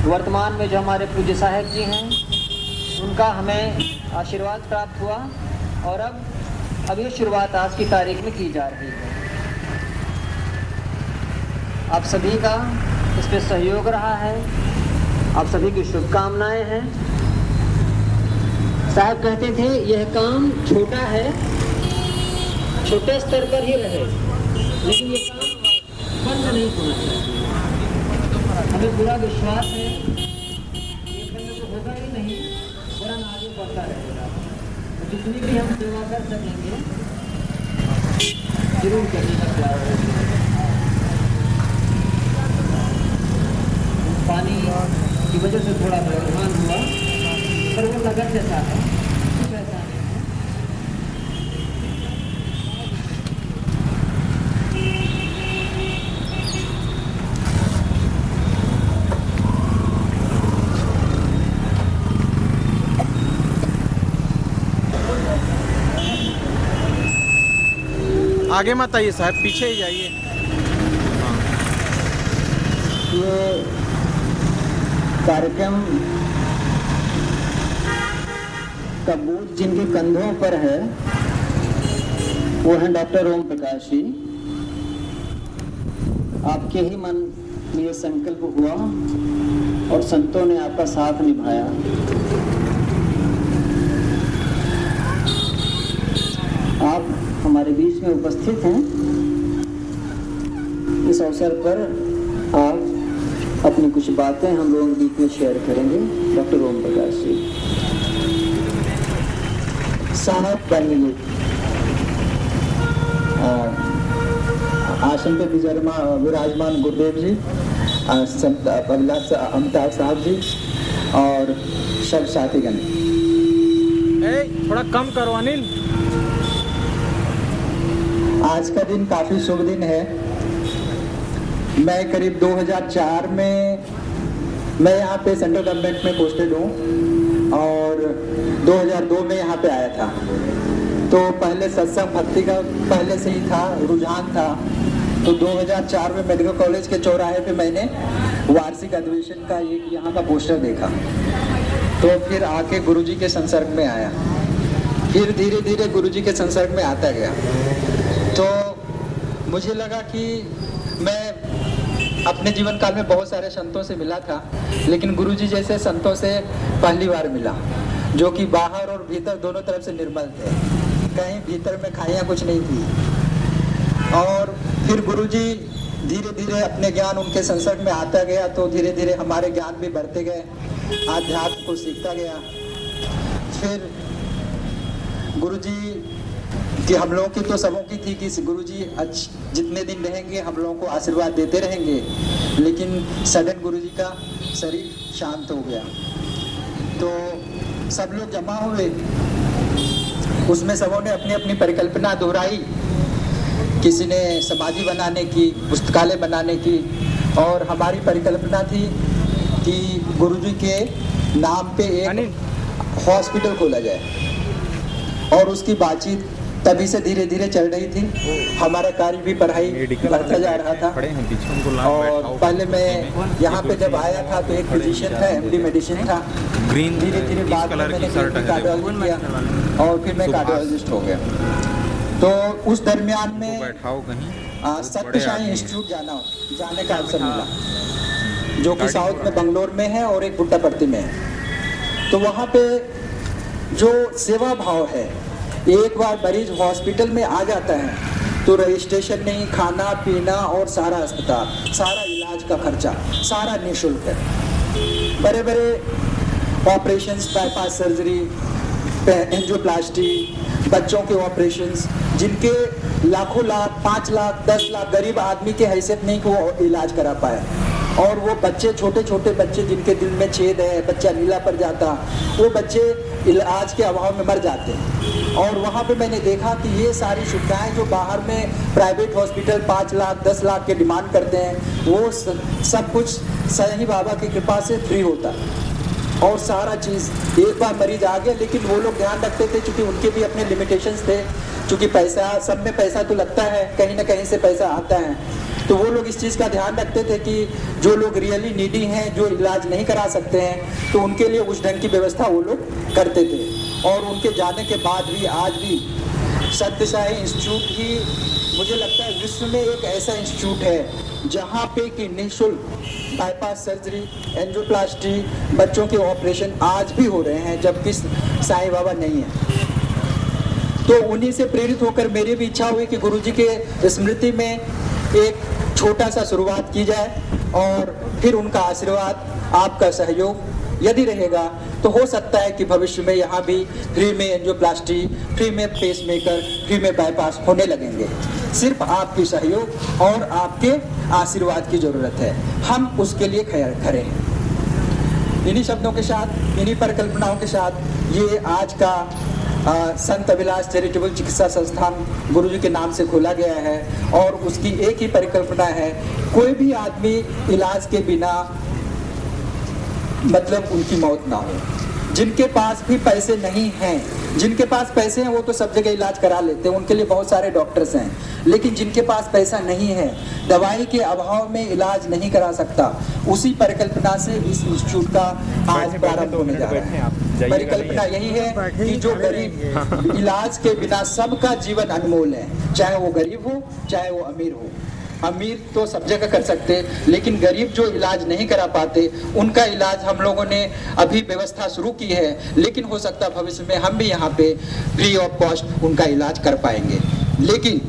वर्तमान में जो हमारे पूज्य साहेब जी हैं उनका हमें आशीर्वाद प्राप्त हुआ और अब ये शुरुआत आज की तारीख में की जा रही है। आप सभी का इस पे सहयोग रहा है, आप सभी की शुभकामनाएं हैं। साहब कहते थे यह काम छोटा है, छोटे स्तर पर ही रहे, लेकिन ये काम बंद नहीं होना चाहिए। हमें पूरा विश्वास है ये बंद तो होगा ही नहीं, वरन आगे बढ़ता रहेगा। तो जितनी भी हम सेवा कर सकेंगे जरूर करने का प्रयास करेंगे। पानी की वजह से थोड़ा व्यवधान हुआ, पर वो लगन जैसा है, कुछ ऐसा नहीं है। आगे मत आइए साहब, पीछे ही जाइए। ये कार्यक्रम का बोझ जिनके कंधों पर है वो है डॉक्टर ओम प्रकाश जी। आपके ही मन में ये संकल्प हुआ और संतों ने आपका साथ निभाया। आप हमारे बीच में उपस्थित हैं। इस अवसर पर आप अपनी कुछ बातें हम लोगों के बीच में शेयर करेंगे। डॉक्टर ओम प्रकाश जी साहब बनेंगे। आसन पे विराजमान गुरुदेव जी, अमिताभ साहब जी और सब साथीगण। थोड़ा कम करो अनिल। आज का दिन काफी शुभ दिन है। मैं करीब 2004 में मैं यहाँ पे सेंट्रल गवर्नमेंट में पोस्टेड हूँ और 2002 में यहाँ पे आया था। तो पहले सत्संग भक्ति का पहले से ही था, रुझान था। तो 2004 में मेडिकल कॉलेज के चौराहे पे मैंने वार्षिक अधिवेशन का एक यहाँ का पोस्टर देखा। तो फिर आके गुरुजी के संसर्ग में आया। फिर धीरे धीरे गुरुजी के संसर्ग में आता गया। तो मुझे लगा कि मैं अपने जीवन काल में बहुत सारे संतों से मिला था, लेकिन गुरुजी जैसे संतों से पहली बार मिला, जो कि बाहर और भीतर दोनों तरफ से निर्मल थे। कहीं भीतर में खाइयाँ कुछ नहीं थी। और फिर गुरुजी धीरे धीरे अपने ज्ञान उनके संसर्ग में आता गया, तो धीरे धीरे हमारे ज्ञान भी बढ़ते गए, आध्यात्म को सीखता गया। फिर गुरुजी कि हम लोगों की तो सबों की थी कि गुरुजी जितने दिन रहेंगे हम लोगों को आशीर्वाद देते रहेंगे, लेकिन सडन गुरुजी का शरीर शांत हो गया। तो सब लोग जमा हुए, उसमें सबों ने अपनी अपनी परिकल्पना दोहराई। किसी ने समाधि बनाने की, पुस्तकालय बनाने की, और हमारी परिकल्पना थी कि गुरुजी के नाम पे एक हॉस्पिटल खोला जाए। और उसकी बातचीत तभी से धीरे धीरे चल रही थी। हमारा कार्य भी पढ़ाई बढ़ता जा रहा था। और पहले मैं यहाँ पे जब आया था तो एक फिजिशियन था, एमडी मेडिसिन था। धीरे धीरे बाद में मैंने कार्डियोलॉजी किया और फिर मैं कार्डियोलॉजिस्ट हो गया। तो उस दरमियान में सत्य साई इंस्टीट्यूट जाने का अवसर मिला, जो कि साउथ में बंगलोर में है और एक पुट्टापर्ती में है। तो वहाँ पे जो सेवा भाव है, एक बार मरीज हॉस्पिटल में आ जाता है तो रजिस्ट्रेशन नहीं, खाना पीना और सारा अस्पताल, सारा इलाज का खर्चा सारा निःशुल्क है। बड़े बड़े ऑपरेशंस, बाईपास सर्जरी, एंजियोप्लास्टी, बच्चों के ऑपरेशंस, जिनके लाखों लाख, 5 लाख, 10 लाख गरीब आदमी के हैसियत नहीं कि वो इलाज करा पाए। और वो बच्चे, छोटे छोटे बच्चे जिनके दिल में छेद है, बच्चा नीला पड़ जाता, वो बच्चे इलाज के अभाव में मर जाते हैं। और वहाँ पे मैंने देखा कि ये सारी सुविधाएं जो बाहर में प्राइवेट हॉस्पिटल 5 लाख 10 लाख के डिमांड करते हैं, वो सब कुछ साईं बाबा की कृपा से फ्री होता है। और सारा चीज़ एक बार मरीज आ गया, लेकिन वो लोग ध्यान रखते थे क्योंकि उनके भी अपने लिमिटेशंस थे, क्योंकि पैसा, सब में पैसा तो लगता है, कहीं ना कहीं से पैसा आता है। तो वो लोग इस चीज़ का ध्यान रखते थे कि जो लोग रियली नीडी हैं, जो इलाज नहीं करा सकते हैं, तो उनके लिए उस ढंग की व्यवस्था वो लोग करते थे। और उनके जाने के बाद भी आज भी सत्य साई इंस्टीट्यूट ही मुझे लगता है विश्व में एक ऐसा इंस्टीट्यूट है जहाँ पे कि निःशुल्क बाईपास सर्जरी, एंजियोप्लास्टी, बच्चों के ऑपरेशन आज भी हो रहे हैं, जबकि साईं बाबा नहीं है। तो उन्हीं से प्रेरित होकर मेरी भी इच्छा हुई कि गुरुजी के स्मृति में एक छोटा सा शुरुआत की जाए और फिर उनका आशीर्वाद, आपका सहयोग यदि रहेगा तो हो सकता है कि भविष्य में यहाँ भी फ्री में एंजियोप्लास्टी, फ्री में पेसमेकर, फ्री में बाईपास होने लगेंगे। सिर्फ आपकी सहयोग और आपके आशीर्वाद की ज़रूरत है, हम उसके लिए खड़े हैं। इन्हीं शब्दों के साथ, इन्हीं परिकल्पनाओं के साथ ये आज का संत अभिलाष चैरिटेबल चिकित्सा संस्थान गुरुजी के नाम से खोला गया है और उसकी एक ही परिकल्पना है, कोई भी आदमी इलाज के बिना मतलब उनकी मौत ना हो। जिनके पास भी पैसे नहीं हैं, जिनके पास पैसे हैं वो तो सब जगह इलाज करा लेते हैं, उनके लिए बहुत सारे डॉक्टर्स हैं, लेकिन जिनके पास पैसा नहीं है, दवाई के अभाव में इलाज नहीं करा सकता, उसी परिकल्पना से इस इंस्टीट्यूट का आज प्रारंभ होने जा रहा है। परिकल्पना यही है कि जो गरीब, इलाज के बिना सबका जीवन अनमोल है, चाहे वो गरीब हो चाहे वो अमीर हो। अमीर तो सब जगह कर सकते, लेकिन गरीब जो इलाज नहीं करा पाते, उनका इलाज हम लोगों ने अभी व्यवस्था शुरू की है, लेकिन हो सकता है भविष्य में हम भी यहाँ पे फ्री ऑफ कॉस्ट उनका इलाज कर पाएंगे। लेकिन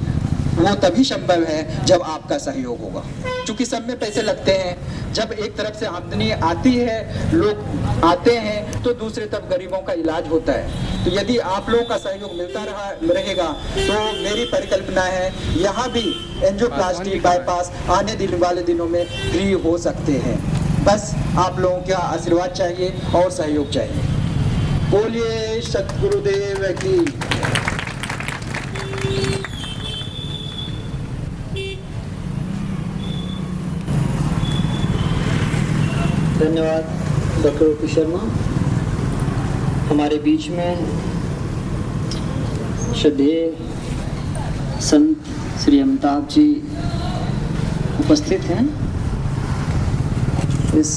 वो तभी संभव है जब आपका सहयोग होगा, क्योंकि सब में पैसे लगते हैं। जब एक तरफ से आमदनी आती है, लोग आते हैं, तो दूसरी तरफ गरीबों का इलाज होता है। तो यदि आप लोगों का सहयोग मिलता रहेगा तो मेरी परिकल्पना है यहाँ भी एंजियोप्लास्टी, बाईपास आने वाले दिनों में फ्री हो सकते हैं। बस आप लोगों का आशीर्वाद चाहिए और सहयोग चाहिए। बोलिए सतगुरुदेव की। धन्यवाद डॉक्टर ओपी शर्मा। हमारे बीच में श्रद्धेय संत श्री अमिताभ जी उपस्थित हैं। इस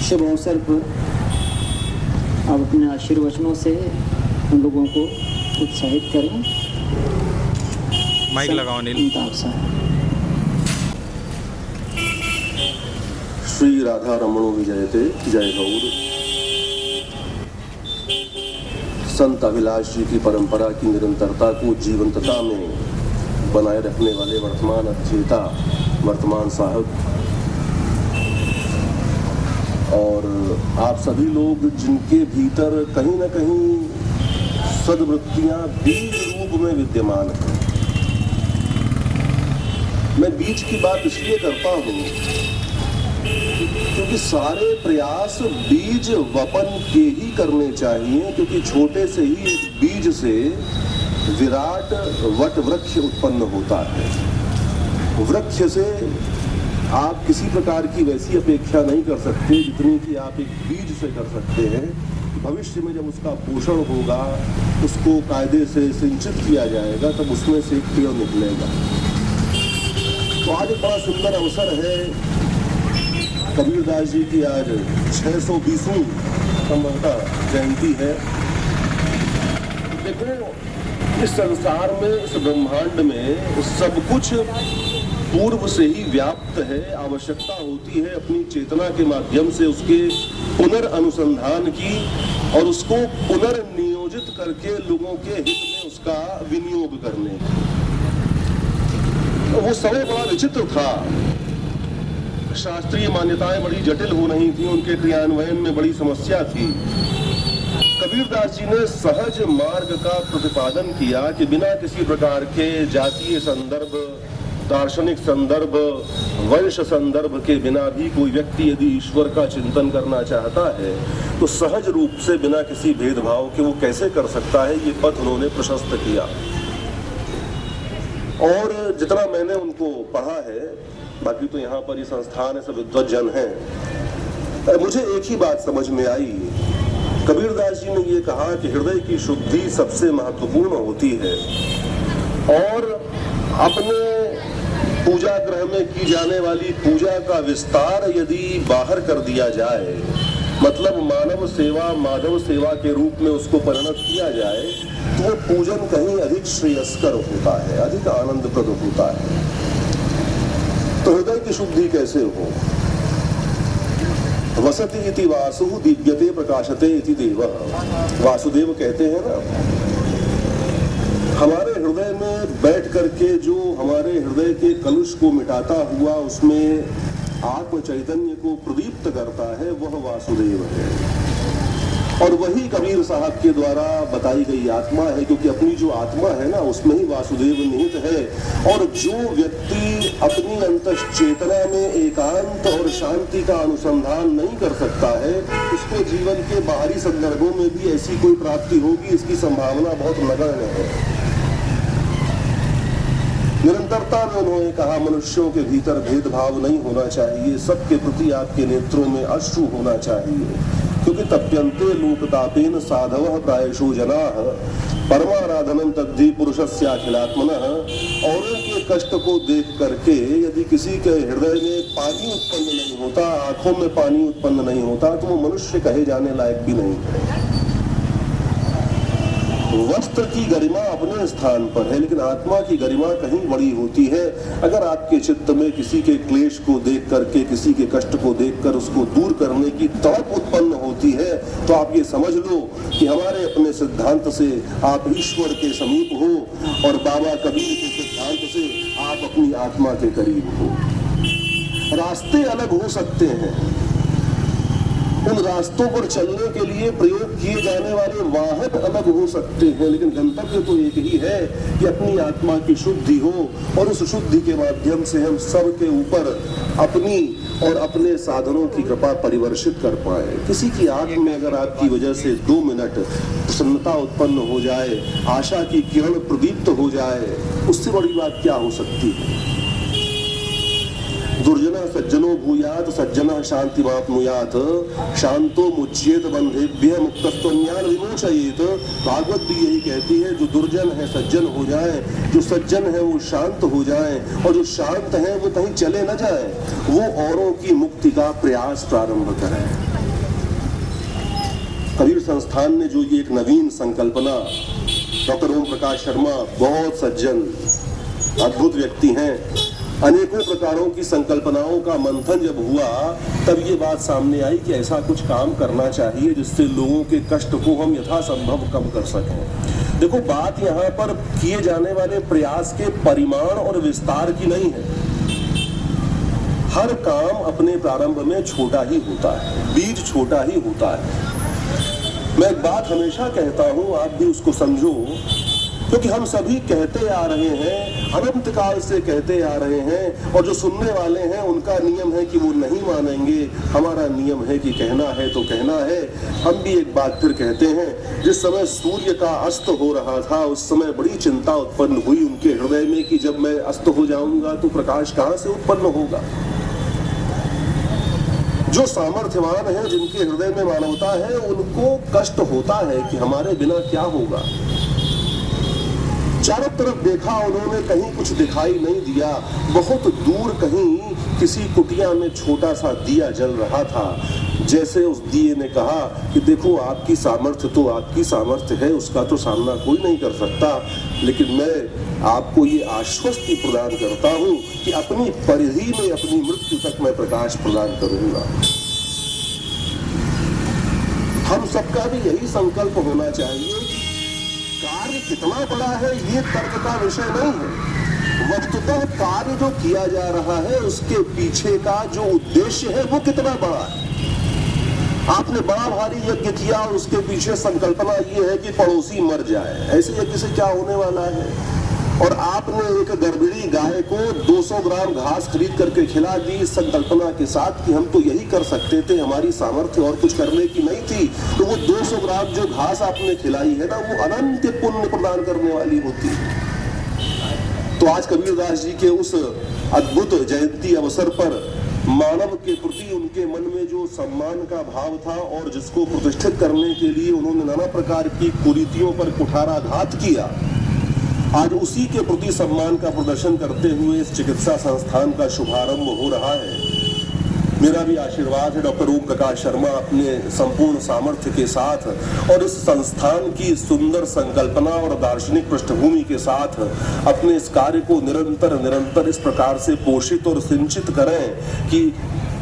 शुभ अवसर पर आप अपने आशीर्वचनों से हम लोगों को उत्साहित करें। माइक लगाओ अनिल। अमिताभ साहब। श्री राधा रमणो विजयते, जय गौर। संत अभिलाष जी की परंपरा की निरंतरता को जीवंतता में बनाए रखने वाले वर्तमान अध्येता, वर्तमान साहब और आप सभी लोग जिनके भीतर कहीं न कहीं सद्वृत्तियां बीज रूप में विद्यमान हैं। मैं बीज की बात इसलिए करता हूं क्योंकि सारे प्रयास बीज वपन के ही करने चाहिए, क्योंकि छोटे से ही एक बीज से विराट वट वृक्ष उत्पन्न होता है। वृक्ष से आप किसी प्रकार की वैसी अपेक्षा नहीं कर सकते जितनी कि आप एक बीज से कर सकते हैं। भविष्य में जब उसका पोषण होगा, उसको कायदे से सिंचित किया जाएगा, तब उसमें से एक पेड़ निकलेगा। तो आज एक बड़ा सुंदर अवसर है। कबीरदास जी की आज 620वीं संवत्सर जयंती है। देखो, इस संसार में, इस ब्रह्मांड में सब कुछ पूर्व से ही व्याप्त है। आवश्यकता होती है अपनी चेतना के माध्यम से उसके पुनर्अनुसंधान की और उसको पुनर्नियोजित करके लोगों के हित में उसका विनियोग करने। तो वो समय बड़ा विचित्र था। शास्त्रीय मान्यताएं बड़ी जटिल हो रही थी, उनके क्रियान्वयन में बड़ी समस्या थी। कबीरदास जी ने सहज मार्ग का प्रतिपादन किया कि बिना किसी प्रकार के जातीय संदर्भ, दार्शनिक संदर्भ, वंश संदर्भ के बिना भी कोई व्यक्ति यदि ईश्वर का चिंतन करना चाहता है तो सहज रूप से बिना किसी भेदभाव के वो कैसे कर सकता है, ये पथ उन्होंने प्रशस्त किया। और जितना मैंने उनको पढ़ा है, बाकी तो यहाँ पर ये संस्थान है, सब विद्वज्जन हैं, मुझे एक ही बात समझ में आई। कबीरदास जी ने ये कहा कि हृदय की शुद्धि सबसे महत्वपूर्ण होती है और अपने पूजा गृह में की जाने वाली पूजा का विस्तार यदि बाहर कर दिया जाए, मतलब मानव सेवा माधव सेवा के रूप में उसको परिणत किया जाए, तो वो पूजन कहीं अधिक श्रेयस्कर होता है, अधिक आनंदप्रद होता है। तो हृदय की शुद्धि कैसे हो? वसति इति वासु दीप्यते प्रकाशते इति देवः। वासुदेव कहते हैं ना, हमारे हृदय में बैठ करके जो हमारे हृदय के कलुष को मिटाता हुआ उसमें आत्म चैतन्य को प्रदीप्त करता है, वह वासुदेव है। और वही कबीर साहब के द्वारा बताई गई आत्मा है, क्योंकि अपनी जो आत्मा है ना, उसमें ही वासुदेव निहित है। और जो व्यक्ति अपनी अंतश्चेतना में एकांत और शांति का अनुसंधान नहीं कर सकता है, उसको जीवन के बाहरी संदर्भों में भी ऐसी कोई प्राप्ति होगी, इसकी संभावना बहुत नगण्य है। निरंतरता में उन्होंने कहा, मनुष्यों के भीतर भेदभाव नहीं होना चाहिए, सबके प्रति आपके नेत्रों में अश्रु होना चाहिए, क्योंकि तप्यन्ते लोकतापेन साधवः प्रायशो जनाः परमाराधनम तद्धि पुरुषस्याखिलात्मनः। औरों के कष्ट को देख करके यदि किसी के हृदय में पानी उत्पन्न नहीं होता, आंखों में पानी उत्पन्न नहीं होता, तो वो मनुष्य कहे जाने लायक भी नहीं है। वस्त्र की गरिमा अपने स्थान पर है, लेकिन आत्मा की गरिमा कहीं बड़ी होती है। अगर आपके चित्त में किसी के क्लेश को देख करके, किसी के कष्ट को देखकर उसको दूर करने की तड़प उत्पन्न होती है, तो आप ये समझ लो कि हमारे अपने सिद्धांत से आप ईश्वर के समीप हो और बाबा कबीर के सिद्धांत से आप अपनी आत्मा के करीब हो। रास्ते अलग हो सकते हैं, उन रास्तों पर चलने के लिए प्रयोग किए जाने वाले वाहन अलग हो सकते हैं, लेकिन गंतव्य तो एक ही है कि अपनी आत्मा की शुद्धि हो, और उस शुद्धि के माध्यम से हम सब के ऊपर अपनी और अपने साधनों की कृपा परिवर्षित कर पाए। किसी की आंख में अगर आपकी वजह से 2 मिनट प्रसन्नता उत्पन्न हो जाए, आशा की किरण प्रदीप्त हो जाए, उससे बड़ी बात क्या हो सकती है। दुर्जनः सज्जनो भूयात् सज्जनः शांतिमाप्नुयात् शांतो मुच्येत बंधेभ्यः मुक्तस्त्वन्यान विमोचयेत। भागवत भी यही कहती है, जो दुर्जन है सज्जन हो जाए, जो सज्जन है वो शांत हो जाए, और जो शांत है वो कहीं चले न जाए, वो औरों की मुक्ति का प्रयास प्रारंभ करें। कबीर संस्थान ने जो ये एक नवीन संकल्पना, डॉक्टर ओम प्रकाश शर्मा बहुत सज्जन अद्भुत व्यक्ति हैं, अनेकों प्रकारों की संकल्पनाओं का मंथन जब हुआ, तब ये बात सामने आई कि ऐसा कुछ काम करना चाहिए जिससे लोगों के कष्ट को हम यथासंभव कम कर सकें। देखो, बात यहाँ पर किए जाने वाले प्रयास के परिमाण और विस्तार की नहीं है। हर काम अपने प्रारंभ में छोटा ही होता है, बीज छोटा ही होता है। मैं एक बात हमेशा कहता हूँ, आप भी उसको समझो, क्योंकि हम सभी कहते आ रहे हैं, अनंत काल से कहते आ रहे हैं, और जो सुनने वाले हैं उनका नियम है कि वो नहीं मानेंगे। हमारा नियम है कि कहना है तो कहना है। हम भी एक बात फिर कहते हैं, जिस समय सूर्य का अस्त हो रहा था, उस समय बड़ी चिंता उत्पन्न हुई उनके हृदय में कि जब मैं अस्त हो जाऊंगा तो प्रकाश कहाँ से उत्पन्न होगा। जो सामर्थ्यवान है, जिनके हृदय में मानवता है, उनको कष्ट होता है कि हमारे बिना क्या होगा। चारों तरफ देखा उन्होंने, कहीं कुछ दिखाई नहीं दिया। बहुत दूर कहीं किसी कुटिया में छोटा सा दिया जल रहा था। जैसे उस दिए ने कहा कि देखो, आपकी सामर्थ्य तो आपकी सामर्थ्य है, उसका तो सामना कोई नहीं कर सकता, लेकिन मैं आपको ये आश्वस्ति प्रदान करता हूँ कि अपनी परिधि में अपनी मृत्यु तक मैं प्रकाश प्रदान करूंगा। हम सबका भी यही संकल्प होना चाहिए। कार्य कितना बड़ा है ये तर्क का विषय नहीं है। वस्तुतः कार्य जो किया जा रहा है उसके पीछे का जो उद्देश्य है वो कितना बड़ा है। आपने बड़ा भारी यज्ञ किया और उसके पीछे संकल्पना ये है कि पड़ोसी मर जाए, ऐसे यज्ञ से क्या होने वाला है। और आपने एक गर्भिणी गाय को 200 ग्राम घास खरीद करके खिला दी इस संकल्पना के साथ कि हम तो यही कर सकते थे, हमारी सामर्थ्य और कुछ करने की नहीं थी, तो वो 200 ग्राम जो घास आपने खिलाई है ना, वो अनंत पुण्य प्रदान करने वाली होती है। तो आज कबीरदास जी के उस अद्भुत जयंती अवसर पर मानव के प्रति उनके मन में जो सम्मान का भाव था और जिसको प्रतिष्ठित करने के लिए उन्होंने नाना प्रकार की कुरीतियों पर कुठाराघात किया, आज उसी के प्रति सम्मान का प्रदर्शन करते हुए इस चिकित्सा संस्थान का शुभारंभ हो रहा है। मेरा भी आशीर्वाद है डॉक्टर ओम प्रकाश शर्मा अपने संपूर्ण सामर्थ्य के साथ और इस संस्थान की सुंदर संकल्पना और दार्शनिक पृष्ठभूमि के साथ अपने इस कार्य को निरंतर इस प्रकार से पोषित और सिंचित करें कि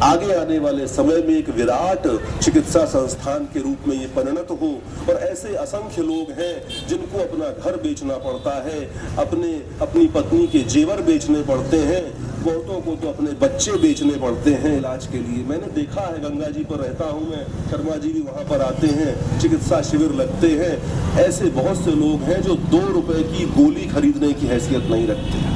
आगे आने वाले समय में एक विराट चिकित्सा संस्थान के रूप में ये परिणत हो। और ऐसे असंख्य लोग हैं जिनको अपना घर बेचना पड़ता है, अपनी पत्नी के जेवर बेचने पड़ते हैं, बहुतों को तो अपने बच्चे बेचने पड़ते हैं इलाज के लिए। मैंने देखा है, गंगा जी पर रहता हूं मैं, शर्मा जी भी वहां पर आते हैं, चिकित्सा शिविर लगते हैं। ऐसे बहुत से लोग हैं जो 2 रुपए की गोली खरीदने की हैसियत नहीं रखते।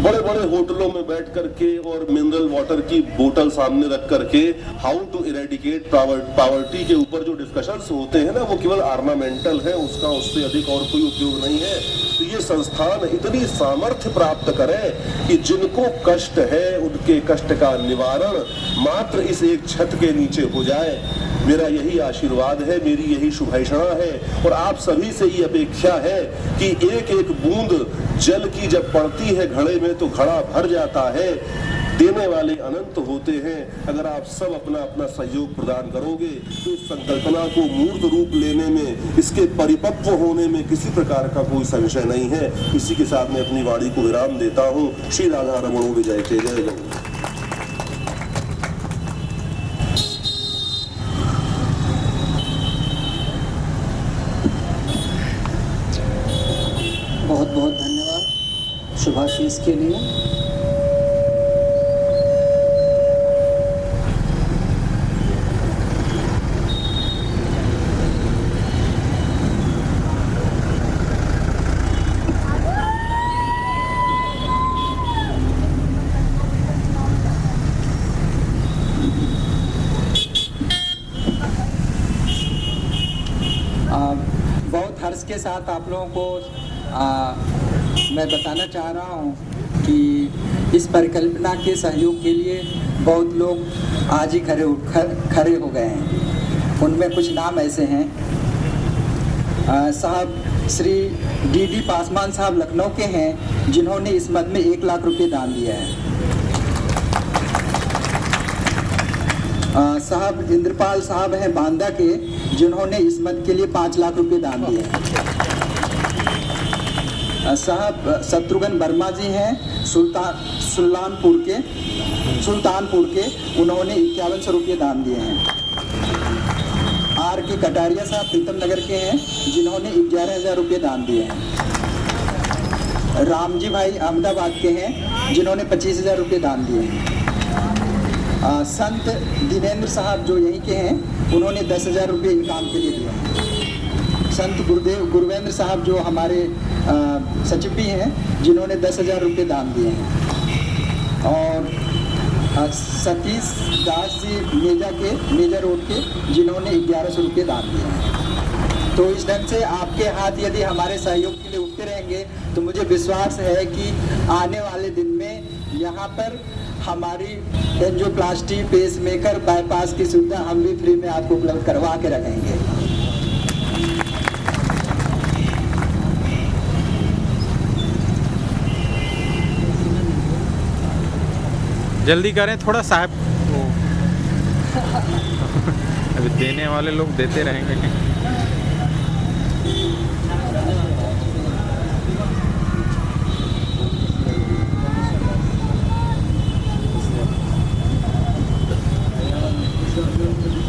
बड़े बड़े होटलों में बैठ करके और मिनरल वाटर की बोतल सामने रख करके हाउ टू इरेडिकेट पॉवर्टी के ऊपर जो डिस्कशंस होते हैं ना, वो केवल ऑर्नामेंटल है, उससे अधिक और कोई उपयोग नहीं है। तो ये संस्थान इतनी सामर्थ्य प्राप्त करे कि जिनको कष्ट है उनके कष्ट का निवारण मात्र इस एक छत के नीचे हो जाए। मेरा यही आशीर्वाद है, मेरी यही शुभेच्छा है और आप सभी से ये अपेक्षा है कि एक एक बूंद जल की जब पड़ती है घड़े में तो घड़ा भर जाता है। देने वाले अनंत होते हैं। अगर आप सब अपना अपना सहयोग प्रदान करोगे तो इस संकल्पना को मूर्त रूप लेने में, इसके परिपक्व होने में किसी प्रकार का कोई संशय नहीं है। इसी के साथ मैं अपनी वाणी को विराम देता हूँ। श्री राधा रमणो विजय के जय जय। बहुत बहुत धन्यवाद शुभाशीष के लिए। बहुत हर्ष के साथ आप लोगों को मैं बताना चाह रहा हूँ कि इस परिकल्पना के सहयोग के लिए बहुत लोग आज ही खड़े हो गए हैं। उनमें कुछ नाम ऐसे हैं, साहब श्री डी पासवान साहब लखनऊ के हैं जिन्होंने इस मद में 1 लाख रुपए दान दिया है। साहब इंद्रपाल साहब हैं बांदा के जिन्होंने इस मद के लिए 5 लाख रुपए दान दिए हैं। साहब शत्रुघ्न वर्मा जी हैं सुल्तानपुर के उन्होंने 5100 रुपये दान दिए हैं। आर के कटारिया साहब प्रीतम नगर के हैं जिन्होंने 11,000 रुपये दान दिए हैं। रामजी भाई अहमदाबाद के हैं जिन्होंने 25,000 रुपये दान दिए हैं। संत दिनेंद्र साहब जो यहीं के हैं उन्होंने 10,000 रुपये इन काम के लिए दिए। संत गुरुवेंद्र साहब जो हमारे सचिव भी हैं जिन्होंने 10,000 रुपये दान दिए हैं। और सतीश दास जी मेजा रोड के जिन्होंने 1100 रुपये दान दिए हैं। तो इस ढंग से आपके हाथ यदि हमारे सहयोग के लिए उठते रहेंगे तो मुझे विश्वास है कि आने वाले दिन में यहाँ पर हमारी एंजियोप्लास्टी, पेसमेकर, बाईपास की सुविधा हम भी फ्री में आपको उपलब्ध करवा के रखेंगे। जल्दी करें थोड़ा साहब, अभी देने वाले लोग देते रहेंगे।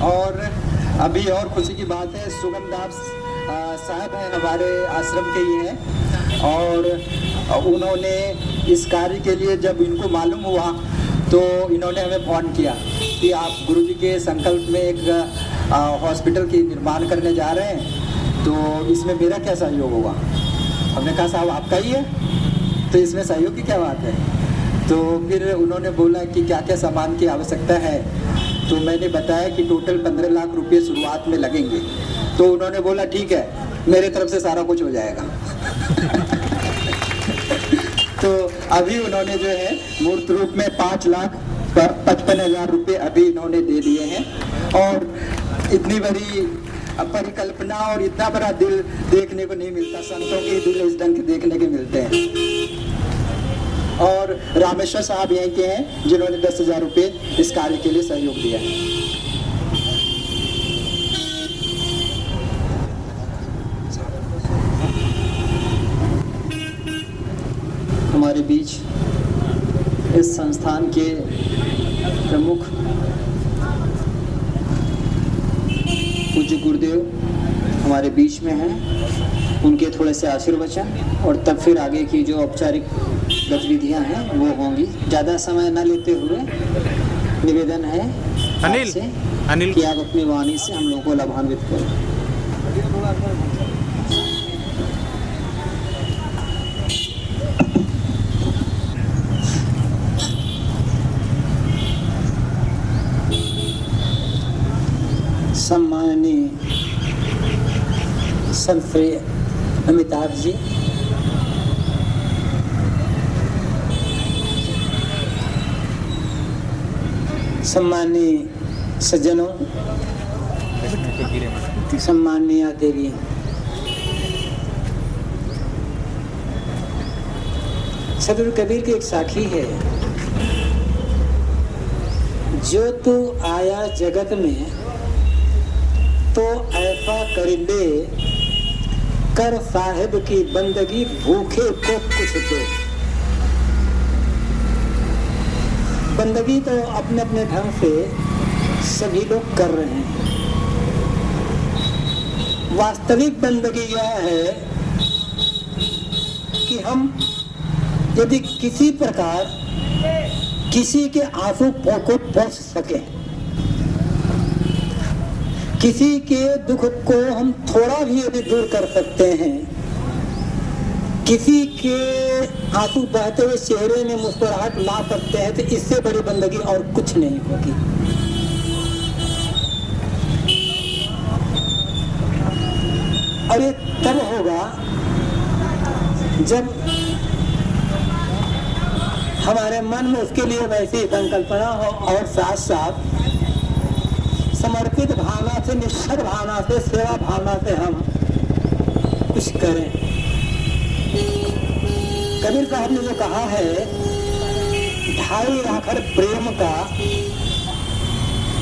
और अभी और खुशी की बात है, सुगम दास साहब हैं हमारे आश्रम के ही हैं और उन्होंने इस कार्य के लिए जब इनको मालूम हुआ तो इन्होंने हमें फ़ोन किया कि आप गुरुजी के संकल्प में एक हॉस्पिटल की निर्माण करने जा रहे हैं, तो इसमें मेरा क्या सहयोग होगा। हमने कहा साहब आपका ही है, तो इसमें सहयोग की क्या बात है। तो फिर उन्होंने बोला कि क्या क्या सामान की आवश्यकता है, तो मैंने बताया कि टोटल 15 लाख रुपये शुरुआत में लगेंगे। तो उन्होंने बोला ठीक है, मेरे तरफ से सारा कुछ हो जाएगा। तो अभी उन्होंने जो है मूर्त रूप में 5,55,000 रुपये अभी इन्होंने दे दिए हैं। और इतनी बड़ी अब परिकल्पना और इतना बड़ा दिल देखने को नहीं मिलता, संतों के दिल इस ढंग के देखने के मिलते हैं। और रामेश्वर साहब यहीं के हैं जिन्होंने 10,000 रुपये इस कार्य के लिए सहयोग दिया है। हमारे बीच इस संस्थान के प्रमुख पूज्य गुरुदेव हमारे बीच में हैं, उनके थोड़े से आशीर्वचन और तब फिर आगे की जो औपचारिक गतिविधियां हैं वो होंगी। ज़्यादा समय न लेते हुए निवेदन है अनिल कि आप अपनी वाणी से हम लोगों को लाभान्वित करें। सम्माननीय संतप्रिय अमिताभ जी, सम्माननीय सज्जनों, सम्माननीय देवी, सदगुरु कबीर की एक साखी है, जो तू आया जगत में तो ऐसा करिंदे, कर साहिब की बंदगी भूखे को कुछ दे। बंदगी तो अपने अपने ढंग से सभी लोग कर रहे हैं। वास्तविक बंदगी यह है कि हम यदि किसी प्रकार किसी के आंसू को पहुंच सके, किसी के दुख को हम थोड़ा भी यदि दूर कर सकते हैं, किसी के आंसू बहते हुए चेहरे में मुस्कुराहट ला सकते हैं, तो इससे बड़ी बंदगी और कुछ नहीं होगी। और ये तब होगा जब हमारे मन में उसके लिए वैसी संकल्पना हो और साथ साथ समर्पित भावना से, निश्चल भावना से, सेवा भावना से हम कुछ करें। कबीर साहब ने जो कहा है, ढाई आखर प्रेम का,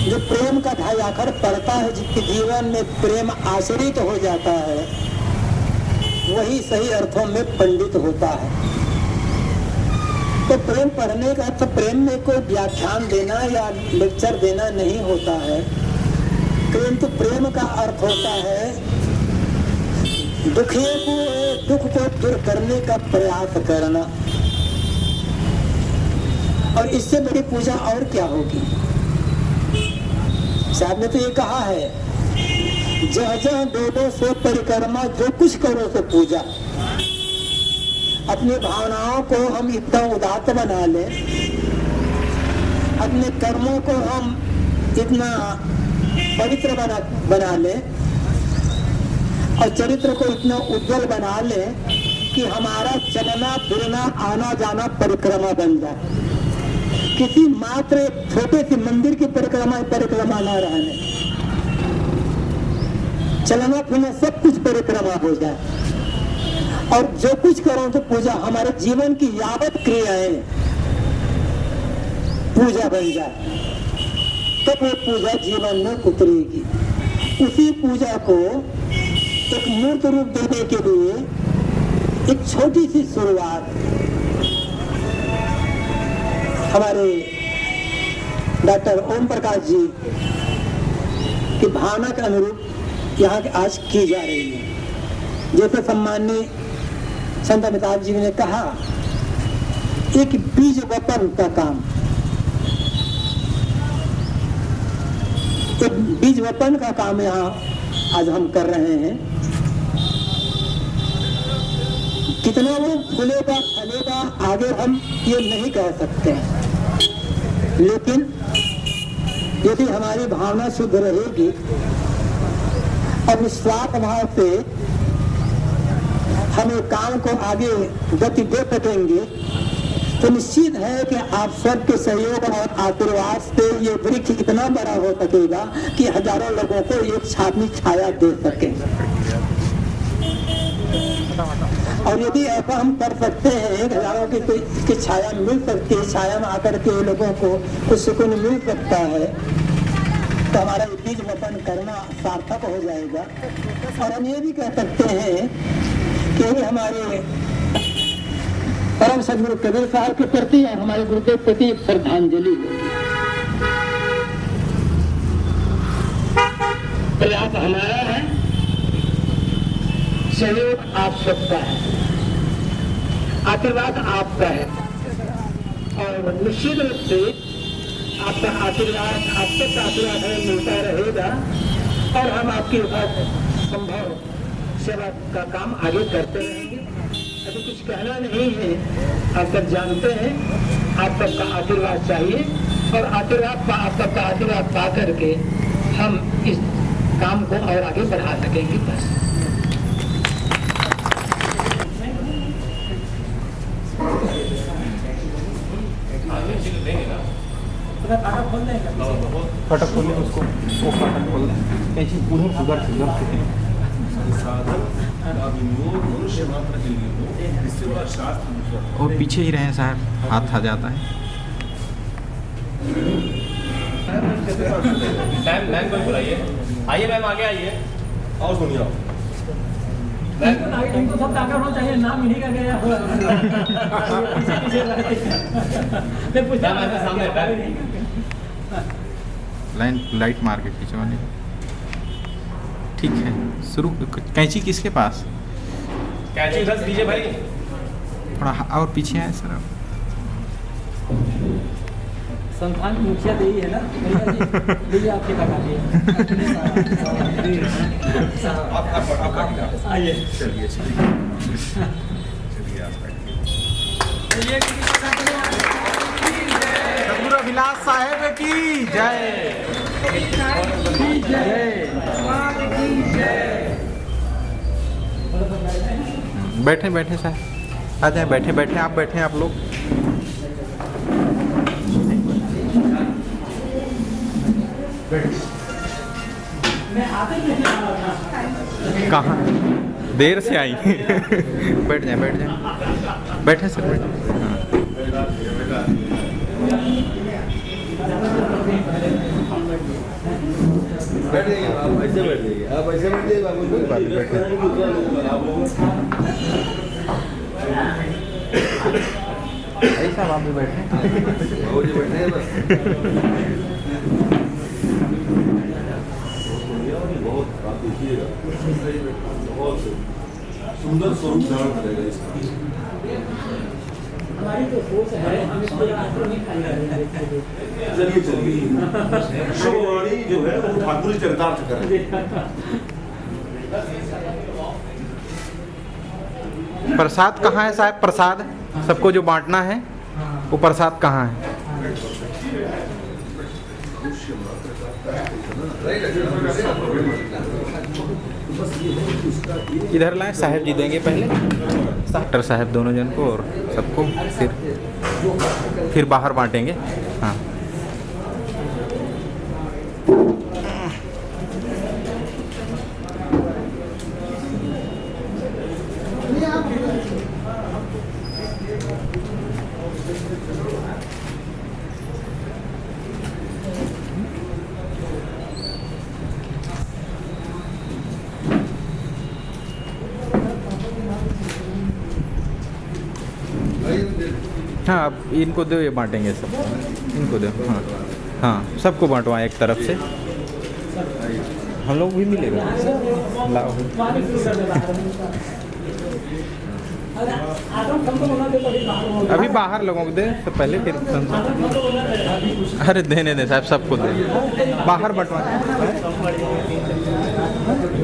जो प्रेम का ढाई आखर पड़ता है, जिसके जीवन में प्रेम आश्रित हो जाता है, वही सही अर्थों में पंडित होता है। तो प्रेम पढ़ने का अर्थ प्रेम में कोई व्याख्यान देना या लेक्चर देना नहीं होता है, किंतु प्रेम का अर्थ होता है दुखियों को, दुख को दूर करने का प्रयास करना। और इससे बड़ी पूजा और क्या होगी। साहब ने तो ये कहा है, जहाँ जहाँ डोडो सो परिक्रमा, जो कुछ करो सो पूजा। अपनी भावनाओं को हम इतना उदात्त बना लें, अपने कर्मों को हम इतना पवित्र बना लें और चरित्र को इतना उज्जवल बना लें कि हमारा चलना फिरना आना जाना परिक्रमा बन जाए। किसी मात्र छोटे से मंदिर की परिक्रमा न रहने, चलना फिरना सब कुछ परिक्रमा हो जाए। और जो कुछ करो तो पूजा, हमारे जीवन की यावत क्रियाएं पूजा बन जाए, तब वो पूजा जीवन में उतरेगी। उसी पूजा को एक मूर्त रूप देने के लिए एक छोटी सी शुरुआत हमारे डॉक्टर ओम प्रकाश जी की भावना के अनुरूप यहाँ आज की जा रही है। जैसे सम्माननीय संत अमिताभ जी ने कहा, एक बीज वपन का काम, एक बीज वपन का काम यहाँ आज हम कर रहे हैं। कितना वो फूलेगा फलेगा आगे हम ये नहीं कह सकते हैं, लेकिन यदि हमारी भावना शुद्ध रहेगी और निस्वार्थ भाव से हम काम को आगे गति दे सकेंगे, तो निश्चित है कि आप सबके सहयोग और आशीर्वाद से ये वृक्ष इतना बड़ा हो सकेगा कि हजारों लोगों को एक छावनी छाया दे सके। और यदि ऐसा हम कर सकते हैं, हजारों की तो इसकी छाया मिल सकती है, छाया में आकर के लोगों को कुछ सुकून मिल सकता है, तो हमारा ये बीज वपन करना सार्थक हो जाएगा। और हम ये भी कह सकते हैं कि हमारे परम सदगुरु कबीर साहब के प्रति है, हमारे गुरुदेव के प्रति एक श्रद्धांजलि है। प्रयास हमारा है, सहयोग आप सबका है, आशीर्वाद आपका है, और निश्चित रूप से आपका आशीर्वाद, आप सबका आशीर्वाद हमें मिलता रहेगा और हम आपकी संभव सेवा का काम आगे करते रहेंगे। अभी कुछ कहना नहीं है, आप सब जानते हैं, आप सबका आशीर्वाद चाहिए और आशीर्वाद आप सबका आशीर्वाद पा करके हम इस काम को और आगे बढ़ा सकेंगे। बस फटक खोल उसको, वो फटक खोल कैसे उधर सुधर सुधर और पीछे ही रहे साहब, हाथ आ जाता है। मैम को बुलाइए, आइए मैम आगे आइए। और सुनिए इनको सब ताकत होना चाहिए, नाम इन्हीं का गया लाइट मार के खींचवाने। ठीक है, शुरू। कैंची किसके पास? कैंची उधर दीजिए भाई। थोड़ा और पीछे आए सर। संस्थान की मुखिया यही है ना, लीजिए आपके काका जी। आइए चलिए सदगुरु अभिलाष साहेब की जय। बैठे बैठे साहब, आ जाए। बैठे बैठे आप बैठे, आप लोग कहाँ देर से आई। बैठ जाए बैठ जाए, बैठे सर बैठे। बैठ जाइए, आप ऐसे बैठ जाइए, आप ऐसे बैठ जाइए बाबू। ऐसा आप भी बैठे, बाबू जी बैठे हैं बस। बहुत आप देखिएगा, बहुत सुंदर स्वरूप धारण करेगा इसका। हमारी जो सोच है, हम इसको नहीं खाएंगे। चलिए चलिए, शुभवाणी जो है वो ठाकुर चरितार्थ करें। प्रसाद कहाँ है साहब? प्रसाद सबको जो बांटना है वो प्रसाद कहाँ है? इधर लाए, साहब जी देंगे पहले, डॉक्टर साहब दोनों जन को और सबको, फिर बाहर बांटेंगे। हाँ हाँ, अब इनको दो, ये बांटेंगे सब, इनको दो। हाँ हाँ, सबको बांटवाएं एक तरफ से, हम लोग भी मिलेगा। लाओ अभी बाहर लोगों को दे तो पहले, फिर अरे देने दे साहब, सबको दे। बाहर बंटवाएं,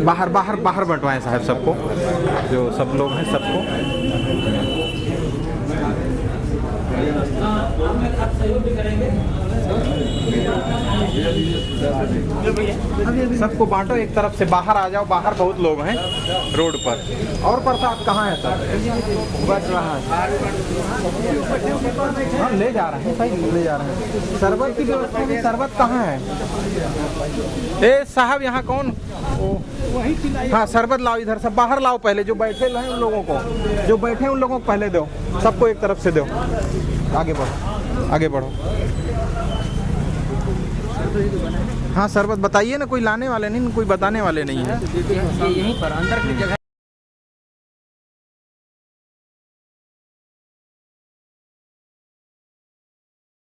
बाहर बाहर बाहर बंटवाएं साहब सबको, जो सब लोग हैं सबको। आप सहयोग भी करेंगे। सबको बांटो, एक तरफ से बाहर आ जाओ, बाहर बहुत लोग हैं रोड पर। और प्रसाद कहाँ है सर? बच रहा है, हाँ ले जा रहे हैं, सही ले जा रहे हैं। शरबत की व्यवस्था में, शरबत कहाँ है? ए साहब यहाँ कौन? हाँ शरबत लाओ, इधर सब बाहर लाओ, पहले जो बैठे हैं उन लोगों को, जो बैठे हैं उन लोगों को पहले दो, सबको एक तरफ से दो। आगे बढ़ो, आगे बढ़ो। हाँ शरबत बताइए ना, कोई लाने वाले नहीं, कोई बताने वाले नहीं है। यहीं पर अंदर की जगह